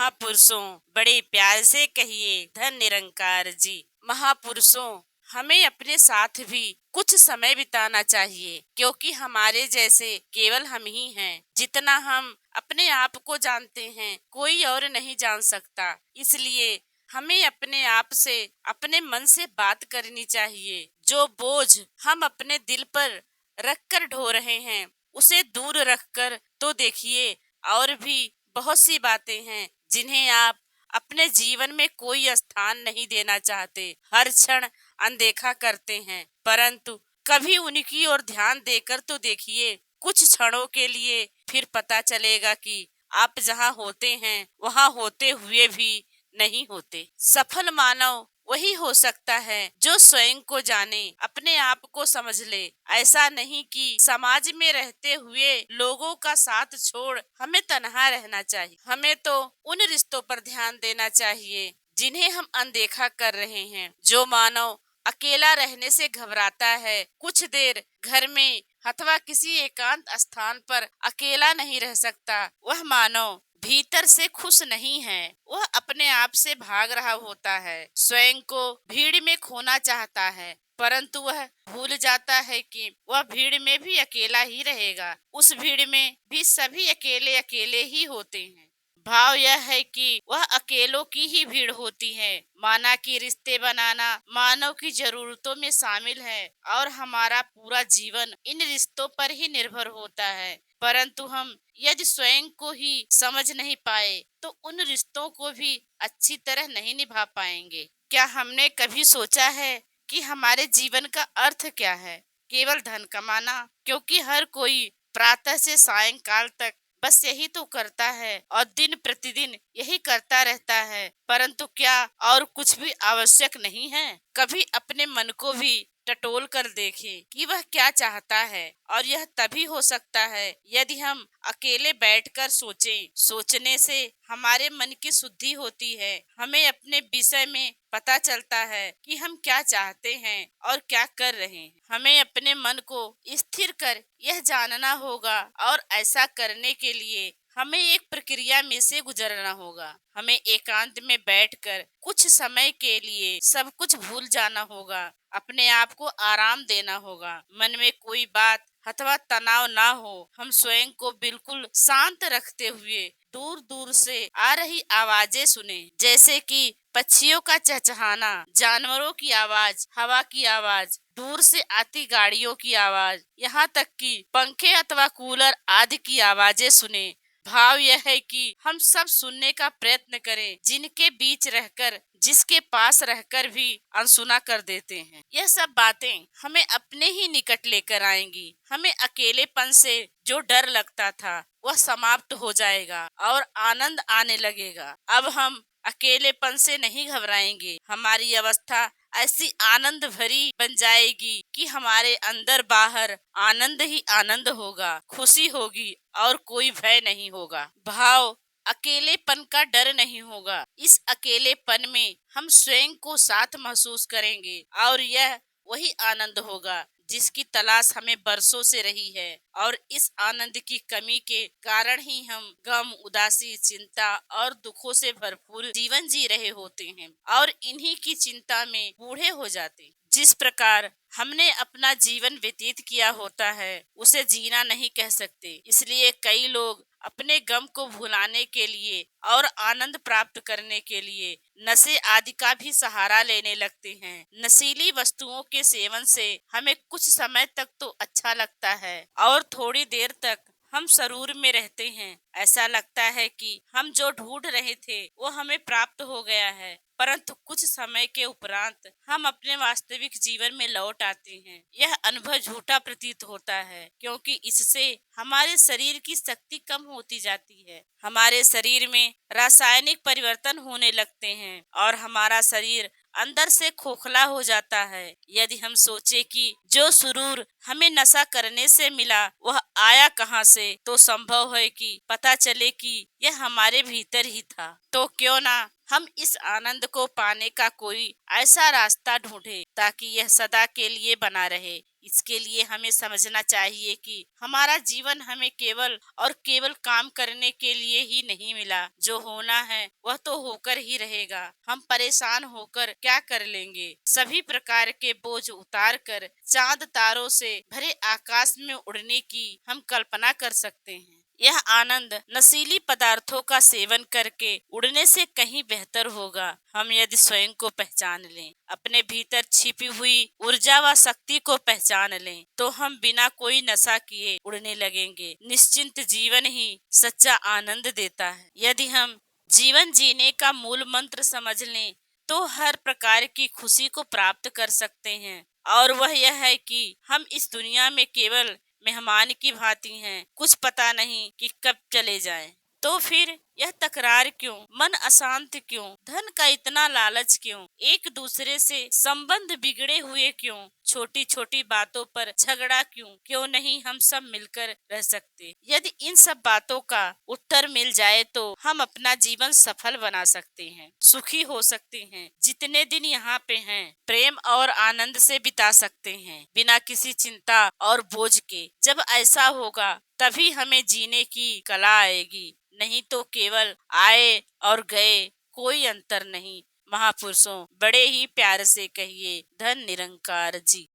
महापुरुषों बड़े प्यार से कहिए धन निरंकार जी। महापुरुषों, हमें अपने साथ भी कुछ समय बिताना चाहिए, क्योंकि हमारे जैसे केवल हम ही हैं। जितना हम अपने आप को जानते हैं कोई और नहीं जान सकता। इसलिए हमें अपने आप से, अपने मन से बात करनी चाहिए। जो बोझ हम अपने दिल पर रख कर ढो रहे हैं उसे दूर रखकर तो देखिए, और भी बहुत सी बातें हैं जिन्हें आप अपने जीवन में कोई स्थान नहीं देना चाहते, हर क्षण अनदेखा करते हैं। परंतु कभी उनकी ओर ध्यान देकर तो देखिए, कुछ क्षणों के लिए फिर पता चलेगा कि आप जहाँ होते हैं वहाँ होते हुए भी नहीं होते। सफल मानव वही हो सकता है जो स्वयं को जाने, अपने आप को समझ ले। ऐसा नहीं कि समाज में रहते हुए लोगों का साथ छोड़ हमें तन्हा रहना चाहिए। हमें तो उन रिश्तों पर ध्यान देना चाहिए जिन्हें हम अनदेखा कर रहे हैं। जो मानव अकेला रहने से घबराता है, कुछ देर घर में अथवा किसी एकांत स्थान पर अकेला नहीं रह सकता, वह मानव भीतर से खुश नहीं है। वह अपने आप से भाग रहा होता है, स्वयं को भीड़ में खोना चाहता है, परंतु वह भूल जाता है कि वह भीड़ में भी अकेला ही रहेगा। उस भीड़ में भी सभी अकेले अकेले ही होते हैं। भाव यह है कि वह अकेलों की ही भीड़ होती है। माना कि रिश्ते बनाना मानव की जरूरतों में शामिल है और हमारा पूरा जीवन इन रिश्तों पर ही निर्भर होता है। परंतु हम यदि स्वयं को ही समझ नहीं पाए तो उन रिश्तों को भी अच्छी तरह नहीं निभा पाएंगे। क्या हमने कभी सोचा है कि हमारे जीवन का अर्थ क्या है? केवल धन कमाना? क्योंकि हर कोई प्रातः से सायंकाल तक बस यही तो करता है और दिन प्रतिदिन यही करता रहता है, परंतु क्या और कुछ भी आवश्यक नहीं है? कभी अपने मन को भी टटोल कर देखें कि वह क्या चाहता है, और यह तभी हो सकता है यदि हम अकेले बैठकर सोचें। सोचने से हमारे मन की शुद्धि होती है, हमें अपने विषय में पता चलता है कि हम क्या चाहते हैं और क्या कर रहे हैं। हमें अपने मन को स्थिर कर यह जानना होगा, और ऐसा करने के लिए हमें एक प्रक्रिया में से गुजरना होगा। हमें एकांत में बैठकर कुछ समय के लिए सब कुछ भूल जाना होगा, अपने आप को आराम देना होगा। मन में कोई बात अथवा तनाव ना हो। हम स्वयं को बिल्कुल शांत रखते हुए दूर दूर से आ रही आवाजें सुने, जैसे कि पक्षियों का चहचहाना, जानवरों की आवाज, हवा की आवाज, दूर से आती गाड़ियों की आवाज, यहाँ तक कि पंखे अथवा कूलर आदि की आवाजें सुने। भाव यह है कि हम सब सुनने का प्रयत्न करें, जिनके बीच रहकर, जिसके पास रहकर भी अनसुना कर देते हैं। यह सब बातें हमें अपने ही निकट लेकर आएंगी। हमें अकेलेपन से जो डर लगता था वह समाप्त हो जाएगा और आनंद आने लगेगा। अब हम अकेलेपन से नहीं घबराएंगे। हमारी अवस्था ऐसी आनंद भरी बन जाएगी कि हमारे अंदर बाहर आनंद ही आनंद होगा, खुशी होगी और कोई भय नहीं होगा। भाव अकेलेपन का डर नहीं होगा। इस अकेलेपन में हम स्वयं को साथ महसूस करेंगे, और यह वही आनंद होगा जिसकी तलाश हमें बरसों से रही है। और इस आनंद की कमी के कारण ही हम गम, उदासी, चिंता और दुखों से भरपूर जीवन जी रहे होते हैं, और इन्हीं की चिंता में बूढ़े हो जाते हैं। जिस प्रकार हमने अपना जीवन व्यतीत किया होता है उसे जीना नहीं कह सकते। इसलिए कई लोग अपने गम को भुलाने के लिए और आनंद प्राप्त करने के लिए नशे आदि का भी सहारा लेने लगते हैं। नशीली वस्तुओं के सेवन से हमें कुछ समय तक तो अच्छा लगता है और थोड़ी देर तक हम सरूर में रहते हैं। ऐसा लगता है कि हम जो ढूंढ रहे थे वो हमें प्राप्त हो गया है, परंतु कुछ समय के उपरांत हम अपने वास्तविक जीवन में लौट आते हैं। यह अनुभव झूठा प्रतीत होता है, क्योंकि इससे हमारे शरीर की शक्ति कम होती जाती है। हमारे शरीर में रासायनिक परिवर्तन होने लगते हैं और हमारा शरीर अंदर से खोखला हो जाता है। यदि हम सोचे कि जो सुरूर हमें नशा करने से मिला वह आया कहाँ से, तो संभव है कि पता चले कि यह हमारे भीतर ही था। तो क्यों ना हम इस आनंद को पाने का कोई ऐसा रास्ता ढूंढे ताकि यह सदा के लिए बना रहे। इसके लिए हमें समझना चाहिए कि हमारा जीवन हमें केवल और केवल काम करने के लिए ही नहीं मिला। जो होना है वह तो होकर ही रहेगा। हम परेशान होकर क्या कर लेंगे? सभी प्रकार के बोझ उतार कर चांद तारों से भरे आकाश में उड़ने की हम कल्पना कर सकते हैं। यह आनंद नशीली पदार्थों का सेवन करके उड़ने से कहीं बेहतर होगा। हम यदि स्वयं को पहचान लें, अपने भीतर छिपी हुई ऊर्जा व शक्ति को पहचान लें, तो हम बिना कोई नशा किए उड़ने लगेंगे। निश्चिंत जीवन ही सच्चा आनंद देता है। यदि हम जीवन जीने का मूल मंत्र समझ लें, तो हर प्रकार की खुशी को प्राप्त कर सकते हैं। और वह यह है कि हम इस दुनिया में केवल मेहमान की भांति हैं। कुछ पता नहीं कि कब चले जाएं। तो फिर यह तकरार क्यों? मन अशांत क्यों? धन का इतना लालच क्यों? एक दूसरे से संबंध बिगड़े हुए क्यों? छोटी छोटी बातों पर झगड़ा क्यों? क्यों नहीं हम सब मिलकर रह सकते? यदि इन सब बातों का उत्तर मिल जाए तो हम अपना जीवन सफल बना सकते हैं, सुखी हो सकते हैं। जितने दिन यहाँ पे हैं, प्रेम और आनंद से बिता सकते हैं, बिना किसी चिंता और बोझ के। जब ऐसा होगा तभी हमें जीने की कला आएगी, नहीं तो केवल आए और गए, कोई अंतर नहीं। महापुरुषों, बड़े ही प्यार से कहिए, धन निरंकार जी।